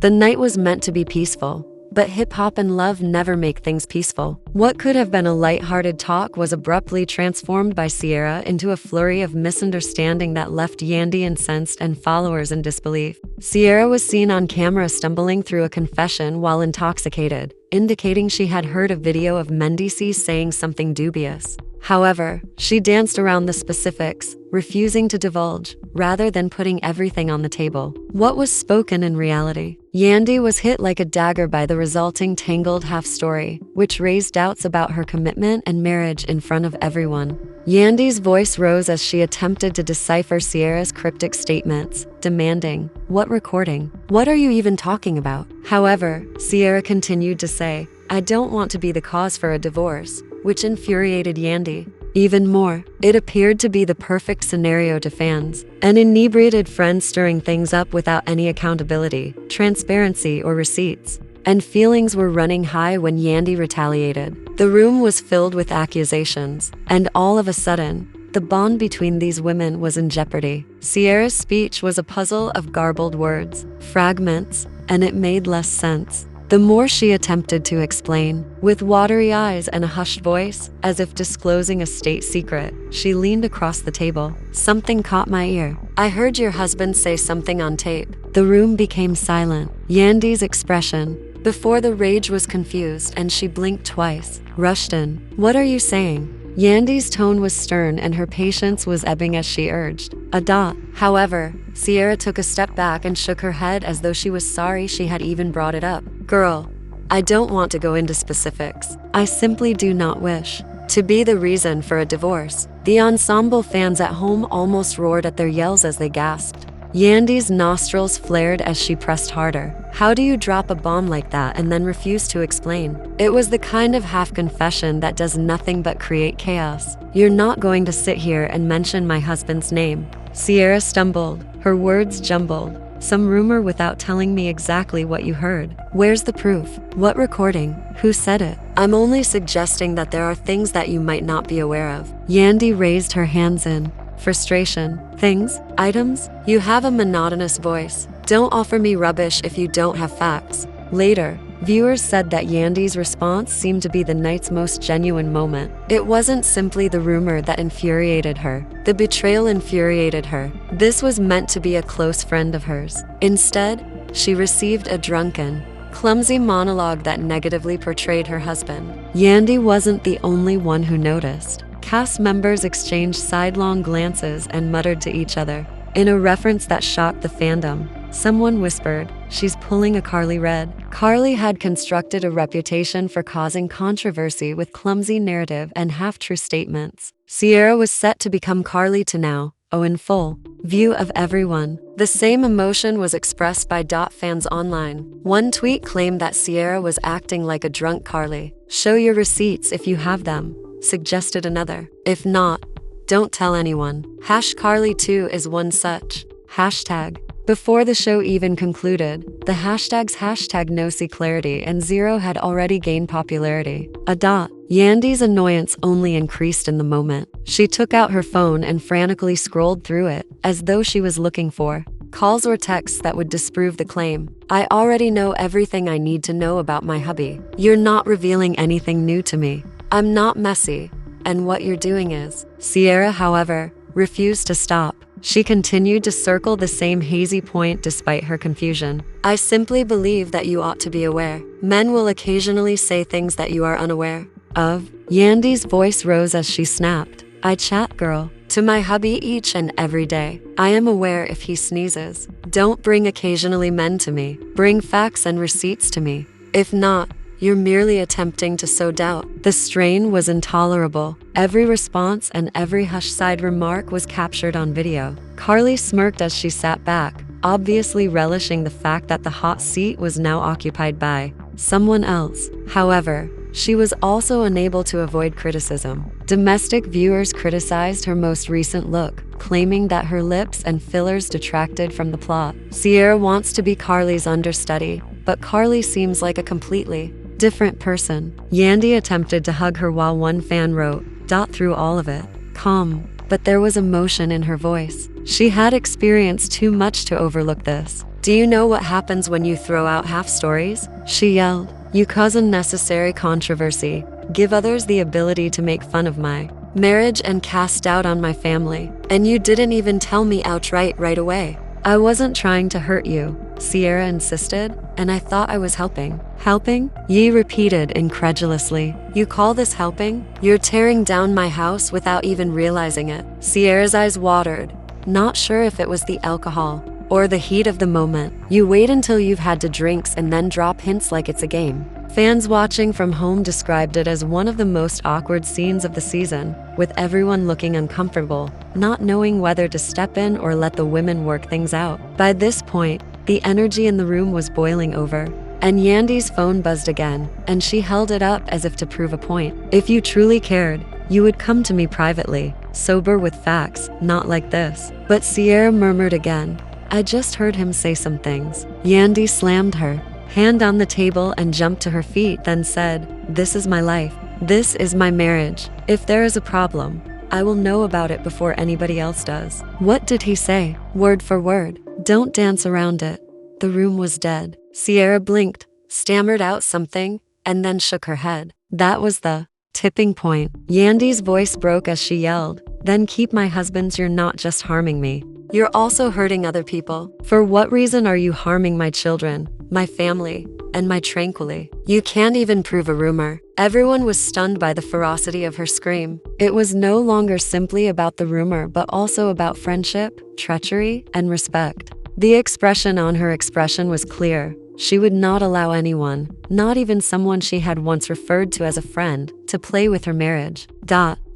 The night was meant to be peaceful, but hip-hop and love never make things peaceful. What could have been a light-hearted talk was abruptly transformed by Sierra into a flurry of misunderstanding that left Yandy incensed and followers in disbelief. Sierra was seen on camera stumbling through a confession while intoxicated, indicating she had heard a video of Mendeecees saying something dubious. However, she danced around the specifics, refusing to divulge, rather than putting everything on the table. What was spoken in reality? Yandy was hit like a dagger by the resulting tangled half-story, which raised doubts about her commitment and marriage in front of everyone. Yandy's voice rose as she attempted to decipher Sierra's cryptic statements, demanding, "What recording? What are you even talking about?" However, Sierra continued to say, "I don't want to be the cause for a divorce," which infuriated Yandy. Even more, it appeared to be the perfect scenario to fans. An inebriated friend stirring things up without any accountability, transparency, or receipts. And feelings were running high when Yandy retaliated. The room was filled with accusations, and all of a sudden, the bond between these women was in jeopardy. Sierra's speech was a puzzle of garbled words, fragments, and it made less sense the more she attempted to explain. With watery eyes and a hushed voice, as if disclosing a state secret, she leaned across the table. "Something caught my ear. I heard your husband say something on tape." The room became silent. Yandy's expression before the rage was confused, and she blinked twice. Rushed in. "What are you saying?" Yandy's tone was stern and her patience was ebbing as she urged. However, Sierra took a step back and shook her head as though she was sorry she had even brought it up. "Girl, I don't want to go into specifics. I simply do not wish to be the reason for a divorce." The ensemble fans at home almost roared at their yells as they gasped. Yandy's nostrils flared as she pressed harder. How do you drop a bomb like that and then refuse to explain? It was the kind of half-confession that does nothing but create chaos. "You're not going to sit here and mention my husband's name." Sierra stumbled, her words jumbled. "Some rumor without telling me exactly what you heard. Where's the proof? What recording? Who said it?" "I'm only suggesting that there are things that you might not be aware of." Yandy raised her hands in frustration. "Things? Items? You have a monotonous voice. Don't offer me rubbish if you don't have facts." Later, viewers said that Yandy's response seemed to be the night's most genuine moment. It wasn't simply the rumor that infuriated her. The betrayal infuriated her. This was meant to be a close friend of hers. Instead, she received a drunken, clumsy monologue that negatively portrayed her husband. Yandy wasn't the only one who noticed. Cast members exchanged sidelong glances and muttered to each other. In a reference that shocked the fandom, someone whispered, "She's pulling a Carly Red." Carly had constructed a reputation for causing controversy with clumsy narrative and half-true statements. Sierra was set to become Carly to now, in full view of everyone. The same emotion was expressed by fans online. One tweet claimed that Sierra was acting like a drunk Carly. "Show your receipts if you have them," suggested another. "If not, don't tell anyone." #Carly2 is one such hashtag. Before the show even concluded, the hashtags #NoSeeClarity and Zero had already gained popularity. Yandy's annoyance only increased in the moment. She took out her phone and frantically scrolled through it, as though she was looking for calls or texts that would disprove the claim. "I already know everything I need to know about my hubby. You're not revealing anything new to me. I'm not messy, and what you're doing is." Sierra, however, refused to stop. She continued to circle the same hazy point despite her confusion. "I simply believe that you ought to be aware. Men will occasionally say things that you are unaware of." Yandy's voice rose as she snapped, "I chat, girl, to my hubby each and every day. I am aware if he sneezes. Don't bring occasionally men to me. Bring facts and receipts to me. If not, you're merely attempting to sow doubt." The strain was intolerable. Every response and every hush-side remark was captured on video. Carly smirked as she sat back, obviously relishing the fact that the hot seat was now occupied by someone else. However, she was also unable to avoid criticism. Domestic viewers criticized her most recent look, claiming that her lips and fillers detracted from the plot. Sierra wants to be Carly's understudy, but Carly seems like a completely different person. Yandy attempted to hug her while one fan wrote, "Through all of it, calm, but there was emotion in her voice. She had experienced too much to overlook this." Do you know what happens when you throw out half stories? She yelled. You cause unnecessary controversy, give others the ability to make fun of my marriage and cast doubt on my family. And you didn't even tell me outright right away. I wasn't trying to hurt you, Sierra insisted, and I thought I was helping. Helping? Yi repeated incredulously. You call this helping? You're tearing down my house without even realizing it. Sierra's eyes watered, not sure if it was the alcohol or the heat of the moment. You wait until you've had 2 drinks and then drop hints like it's a game. Fans watching from home described it as one of the most awkward scenes of the season, with everyone looking uncomfortable, not knowing whether to step in or let the women work things out. By this point, the energy in the room was boiling over, and Yandy's phone buzzed again, and she held it up as if to prove a point. If you truly cared, you would come to me privately, sober with facts, not like this. But Sierra murmured again. I just heard him say some things. Yandy slammed her hand on the table and jumped to her feet, then said, This is my life. This is my marriage. If there is a problem, I will know about it before anybody else does. What did he say? Word for word. Don't dance around it. The room was dead. Sierra blinked, stammered out something, and then shook her head. That was the tipping point. Yandy's voice broke as she yelled, Then keep my husbands. You're not just harming me. You're also hurting other people. For what reason are you harming my children, my family, and my tranquility? You can't even prove a rumor. Everyone was stunned by the ferocity of her scream. It was no longer simply about the rumor, but also about friendship, treachery, and respect. The expression on her expression was clear. She would not allow anyone, not even someone she had once referred to as a friend, to play with her marriage.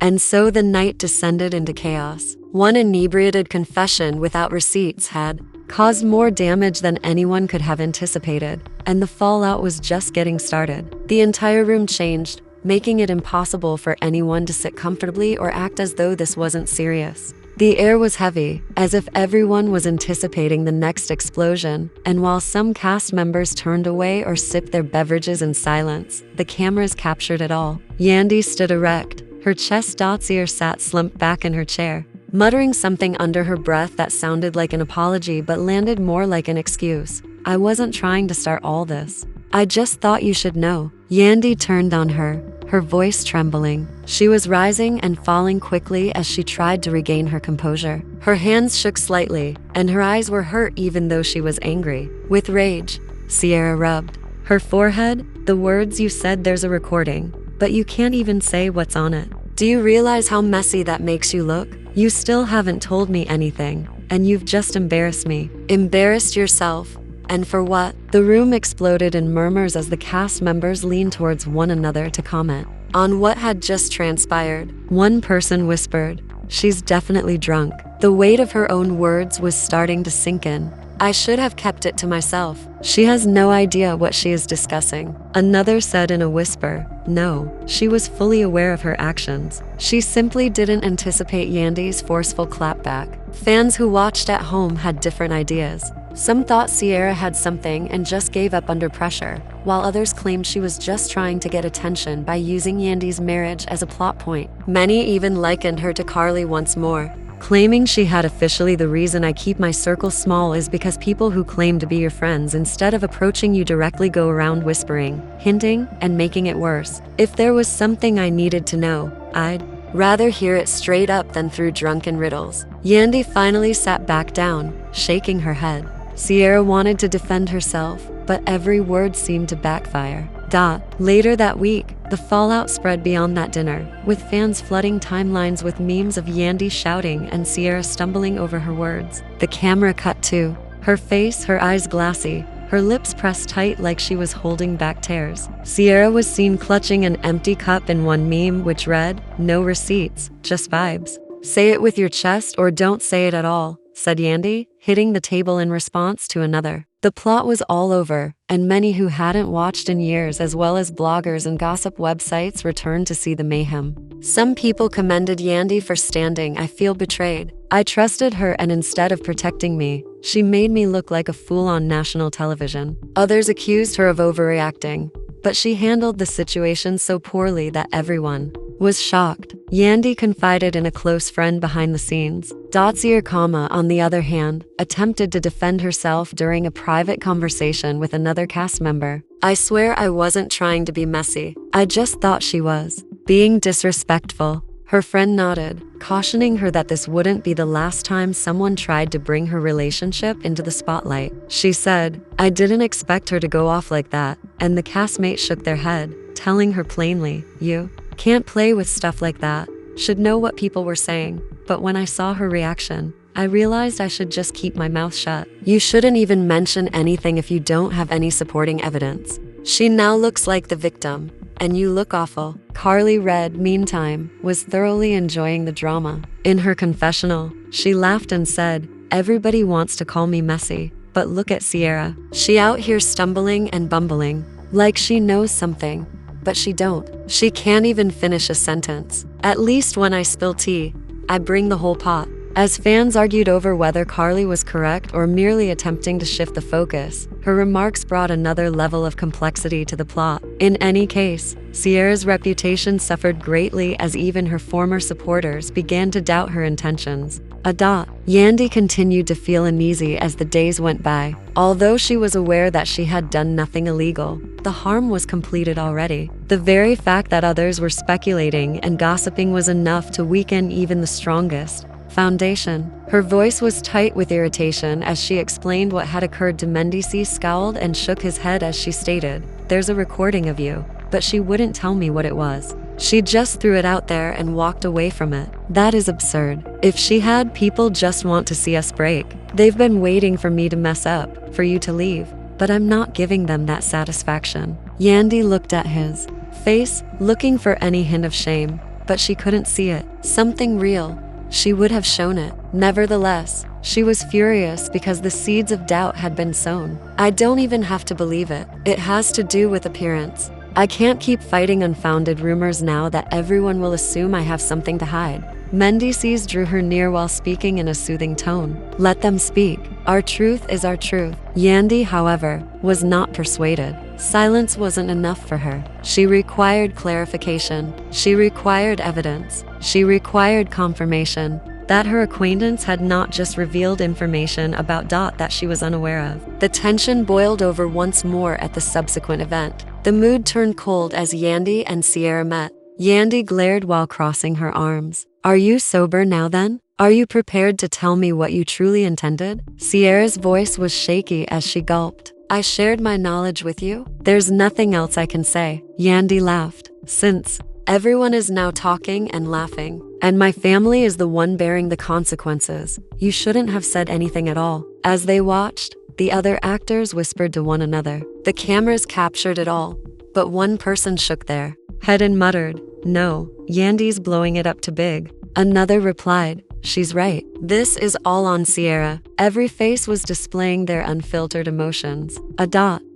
And so the night descended into chaos. One inebriated confession without receipts had caused more damage than anyone could have anticipated, and the fallout was just getting started. The entire room changed, making it impossible for anyone to sit comfortably or act as though this wasn't serious. The air was heavy, as if everyone was anticipating the next explosion, and while some cast members turned away or sipped their beverages in silence, the cameras captured it all. Yandy stood erect, her chest dotsier sat slumped back in her chair, muttering something under her breath that sounded like an apology but landed more like an excuse. I wasn't trying to start all this. I just thought you should know. Yandy turned on her, her voice trembling. She was rising and falling quickly as she tried to regain her composure. Her hands shook slightly, and her eyes were hurt even though she was angry. With rage, Sierra rubbed her forehead. The words you said, there's a recording, but you can't even say what's on it. Do you realize how messy that makes you look? You still haven't told me anything, and you've just embarrassed me. Embarrassed yourself. And for what? The room exploded in murmurs as the cast members leaned towards one another to comment on what had just transpired. One person whispered, She's definitely drunk. The weight of her own words was starting to sink in. I should have kept it to myself. She has no idea what she is discussing. Another said in a whisper, No, she was fully aware of her actions. She simply didn't anticipate Yandy's forceful clapback. Fans who watched at home had different ideas. Some thought Sierra had something and just gave up under pressure, while others claimed she was just trying to get attention by using Yandy's marriage as a plot point. Many even likened her to Carly once more, claiming she had officially the reason I keep my circle small is because people who claim to be your friends instead of approaching you directly go around whispering, hinting, and making it worse. If there was something I needed to know, I'd rather hear it straight up than through drunken riddles. Yandy finally sat back down, shaking her head. Sierra wanted to defend herself, but every word seemed to backfire. Later that week, the fallout spread beyond that dinner, with fans flooding timelines with memes of Yandy shouting and Sierra stumbling over her words. The camera cut to her face, her eyes glassy, her lips pressed tight like she was holding back tears. Sierra was seen clutching an empty cup in one meme, which read, No receipts, just vibes. Say it with your chest or don't say it at all, said Yandy, hitting the table in response to another. The plot was all over, and many who hadn't watched in years, as well as bloggers and gossip websites, returned to see the mayhem. Some people commended Yandy for standing. I feel betrayed. I trusted her, and instead of protecting me, she made me look like a fool on national television. Others accused her of overreacting, but she handled the situation so poorly that everyone, was shocked. Yandy confided in a close friend behind the scenes. Dotsier, on the other hand, attempted to defend herself during a private conversation with another cast member. I swear I wasn't trying to be messy. I just thought she was being disrespectful. Her friend nodded, cautioning her that this wouldn't be the last time someone tried to bring her relationship into the spotlight. She said, I didn't expect her to go off like that, and the castmate shook their head, telling her plainly, you can't play with stuff like that. Should know what people were saying. But when I saw her reaction, I realized I should just keep my mouth shut. You shouldn't even mention anything if you don't have any supporting evidence. She now looks like the victim, and you look awful. Carly Red, meantime, was thoroughly enjoying the drama. In her confessional, she laughed and said, everybody wants to call me messy, but look at Sierra. She out here stumbling and bumbling, like she knows something, but she don't. She can't even finish a sentence. At least when I spill tea, I bring the whole pot. As fans argued over whether Carly was correct or merely attempting to shift the focus, her remarks brought another level of complexity to the plot. In any case, Sierra's reputation suffered greatly as even her former supporters began to doubt her intentions. Yandy continued to feel uneasy as the days went by. Although she was aware that she had done nothing illegal, the harm was completed already. The very fact that others were speculating and gossiping was enough to weaken even the strongest foundation. Her voice was tight with irritation as she explained what had occurred to Mendeecees. Scowled and shook his head as she stated, there's a recording of you, but she wouldn't tell me what it was. She just threw it out there and walked away from it. That is absurd. If she had, people just want to see us break. They've been waiting for me to mess up, for you to leave, but I'm not giving them that satisfaction. Yandy looked at his face, looking for any hint of shame, but she couldn't see it. Something real. She would have shown it. Nevertheless, she was furious because the seeds of doubt had been sown. I don't even have to believe it. It has to do with appearance. I can't keep fighting unfounded rumors now that everyone will assume I have something to hide. Mendeecees drew her near while speaking in a soothing tone. Let them speak. Our truth is our truth. Yandy, however, was not persuaded. Silence wasn't enough for her. She required clarification. She required evidence. She required confirmation that her acquaintance had not just revealed information about that she was unaware of. The tension boiled over once more at the subsequent event. The mood turned cold as Yandy and Sierra met. Yandy glared while crossing her arms. Are you sober now then? Are you prepared to tell me what you truly intended? Sierra's voice was shaky as she gulped. I shared my knowledge with you. There's nothing else I can say. Yandy laughed. Since everyone is now talking and laughing, and my family is the one bearing the consequences, you shouldn't have said anything at all. As they watched, the other actors whispered to one another. The cameras captured it all, but one person shook their head and muttered, no, Yandy's blowing it up too big. Another replied, she's right. This is all on Sierra. Every face was displaying their unfiltered emotions.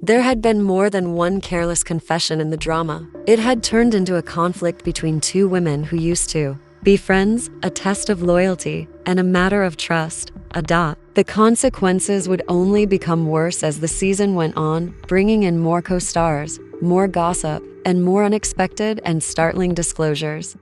There had been more than one careless confession in the drama. It had turned into a conflict between two women who used to be friends, a test of loyalty, and a matter of trust. The consequences would only become worse as the season went on, bringing in more co-stars, more gossip, and more unexpected and startling disclosures.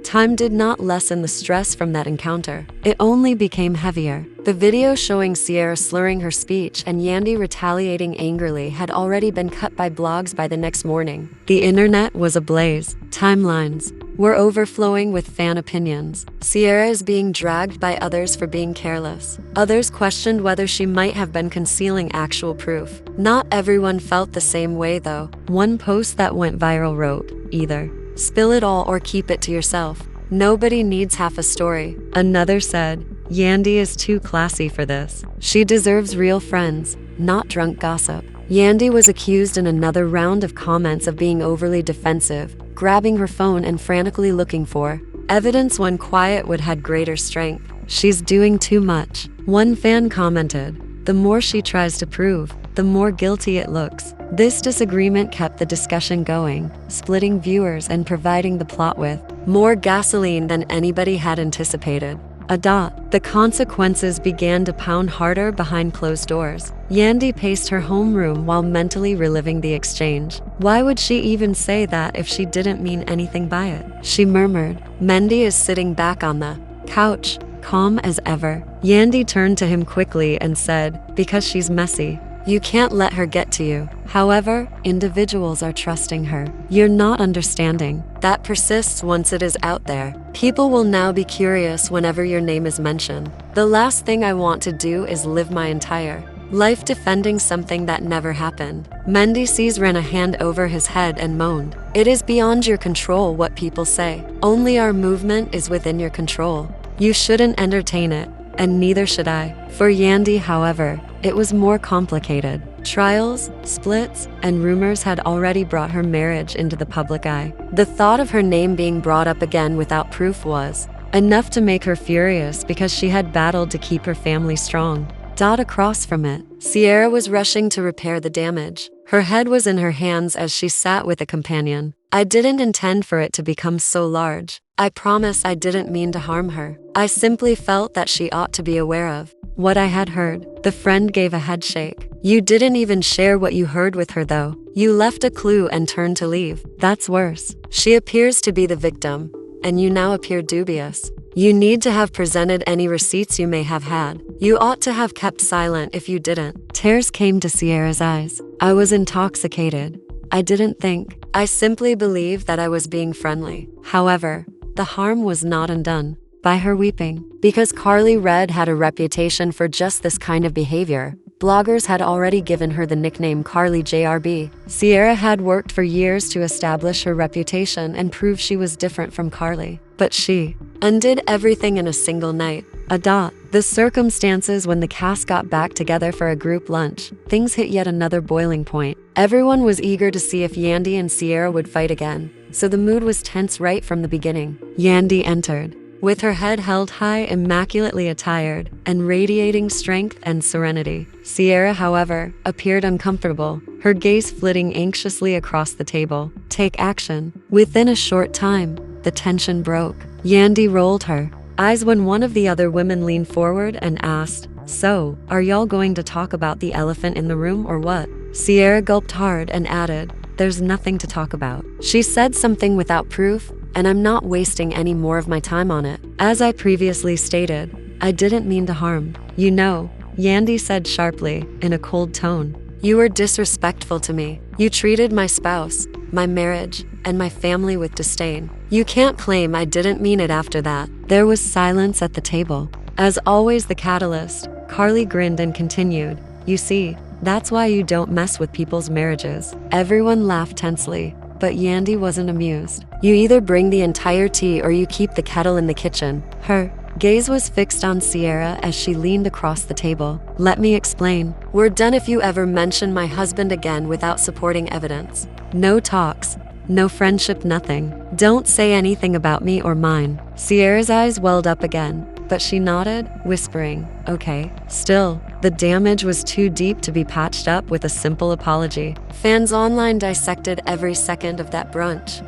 Time did not lessen the stress from that encounter. It only became heavier. The video showing Sierra slurring her speech and Yandy retaliating angrily had already been cut by blogs by the next morning. The internet was ablaze. Timelines were overflowing with fan opinions. Sierra is being dragged by others for being careless. Others questioned whether she might have been concealing actual proof. Not everyone felt the same way though. One post that went viral wrote, either spill it all or keep it to yourself. Nobody needs half a story. Another said, Yandy is too classy for this. She deserves real friends, not drunk gossip. Yandy was accused in another round of comments of being overly defensive, grabbing her phone and frantically looking for evidence when quiet would had greater strength. She's doing too much. One fan commented, the more she tries to prove, the more guilty it looks. This disagreement kept the discussion going, splitting viewers and providing the plot with more gasoline than anybody had anticipated. The consequences began to pound harder behind closed doors. Yandy paced her homeroom while mentally reliving the exchange. Why would she even say that if she didn't mean anything by it? She murmured. Mendy is sitting back on the couch, calm as ever. Yandy turned to him quickly and said, because she's messy. You can't let her get to you. However, individuals are trusting her. You're not understanding. That persists once it is out there. People will now be curious whenever your name is mentioned. The last thing I want to do is live my entire life defending something that never happened. Mendeecees ran a hand over his head and moaned. It is beyond your control what people say. Only our movement is within your control. You shouldn't entertain it, and neither should I. For Yandy, however, it was more complicated. Trials, splits, and rumors had already brought her marriage into the public eye. The thought of her name being brought up again without proof was enough to make her furious because she had battled to keep her family strong. Across from it, Sierra was rushing to repair the damage. Her head was in her hands as she sat with a companion. I didn't intend for it to become so large. I promise I didn't mean to harm her. I simply felt that she ought to be aware of what I had heard. The friend gave a head shake. You didn't even share what you heard with her though. You left a clue and turned to leave. That's worse. She appears to be the victim, and you now appear dubious. You need to have presented any receipts you may have had. You ought to have kept silent if you didn't. Tears came to Sierra's eyes. I was intoxicated. I didn't think. I simply believed that I was being friendly. However, the harm was not undone by her weeping. Because Carly Red had a reputation for just this kind of behavior, bloggers had already given her the nickname Carly JRB. Sierra had worked for years to establish her reputation and prove she was different from Carly. But she undid everything in a single night. The circumstances when the cast got back together for a group lunch, things hit yet another boiling point. Everyone was eager to see if Yandy and Sierra would fight again, so the mood was tense right from the beginning. Yandy entered, with her head held high, immaculately attired, and radiating strength and serenity. Sierra, however, appeared uncomfortable, her gaze flitting anxiously across the table. Take action. Within a short time, the tension broke. Yandy rolled her eyes when one of the other women leaned forward and asked, so, are y'all going to talk about the elephant in the room or what? Sierra gulped hard and added, there's nothing to talk about. She said something without proof, and I'm not wasting any more of my time on it. As I previously stated, I didn't mean to harm. You know, Yandy said sharply, in a cold tone. You were disrespectful to me. You treated my spouse, my marriage, and my family with disdain. You can't claim I didn't mean it after that. There was silence at the table. As always the catalyst, Carly grinned and continued, you see, that's why you don't mess with people's marriages. Everyone laughed tensely, but Yandy wasn't amused. You either bring the entire tea or you keep the kettle in the kitchen. Her gaze was fixed on Sierra as she leaned across the table. Let me explain. We're done if you ever mention my husband again without supporting evidence. No talks. No friendship, nothing. Don't say anything about me or mine. Sierra's eyes welled up again, but she nodded, whispering, okay. Still, the damage was too deep to be patched up with a simple apology. Fans online dissected every second of that brunch.